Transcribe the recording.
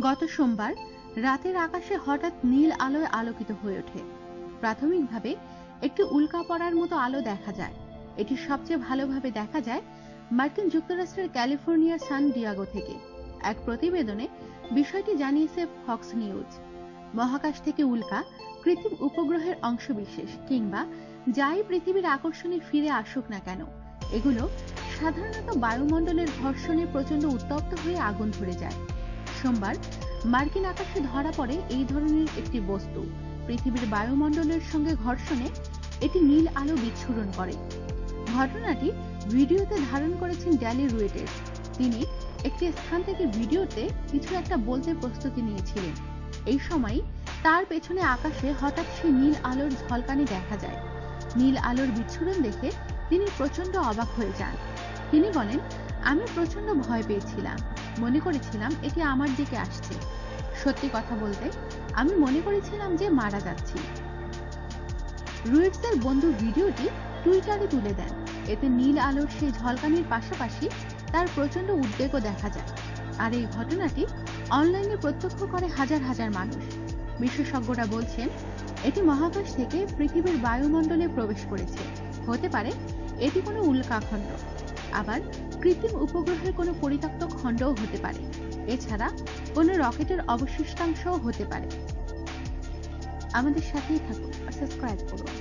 গত সোমবার রাতের আকাশে হঠাৎ নীল আলোয় আলোকিত হয়ে ওঠে। প্রাথমিকভাবে একটি উল্কা পড়ার মতো আলো দেখা যায়। এটি সবচেয়ে ভালোভাবে দেখা যায় মার্কিন যুক্তরাষ্ট্রের ক্যালিফোর্নিয়ার সান ডিয়েগো থেকে। এক প্রতিবেদনে বিষয়টি জানিয়েছে ফক্স নিউজ। মহাকাশ থেকে উল্কা কৃত্রিম উপগ্রহের অংশবিশেষ কিংবা যাই পৃথিবীর আকর্ষণে ফিরে আসুক না কেন, এগুলো সাধারণত বায়ুমণ্ডলের ঘর্ষণে প্রচন্ড উত্তপ্ত হয়ে আগুন ধরে যায়। সোমবার মার্কিন আকাশে ধরা পড়ে এই ধরনের একটি বস্তু। পৃথিবীর বায়ুমণ্ডলের সঙ্গে ঘর্ষণে এটি নীল আলো বিচ্ছুরণ করে। ঘটনাটি ভিডিওতে ধারণ করেছেন ড্যালি রুয়েটেস। তিনি একটি স্থান থেকে ভিডিওতে কিছু একটা বলতে প্রস্তুতি নিয়েছিলেন। এই সময় তার পেছনে আকাশে হঠাৎ সেই নীল আলোর ঝলকানি দেখা যায়। নীল আলোর বিচ্ছুরণ দেখে তিনি প্রচন্ড অবাক হয়ে যান। তিনি বলেন, আমি প্রচন্ড ভয় পেয়েছিলাম, মনে করেছিলাম এটি আমার দিকে আসছে। সত্যি কথা বলতে আমি মনে করেছিলাম যে মারা যাচ্ছি। রুয়েটসের বন্ধু ভিডিওটি টুইটারে তুলে দেন। এতে নীল আলোর সেই ঝলকানির পাশাপাশি তার প্রচন্ড উদ্বেগও দেখা যায়। আর এই ঘটনাটি অনলাইনে প্রত্যক্ষ করে হাজার হাজার মানুষ। বিশেষজ্ঞরা বলছেন এটি মহাকাশ থেকে পৃথিবীর বায়ুমণ্ডলে প্রবেশ করেছে। হতে পারে এটি কোনো উল্কাখণ্ড, আবার কৃত্রিম উপগ্রহের কোনো পরিত্যক্ত খণ্ডও হতে পারে। এছাড়া কোনো রকেটের অবশিষ্টাংশও হতে পারে। আমাদের সাথেই থাকুন, সাবস্ক্রাইব করুন।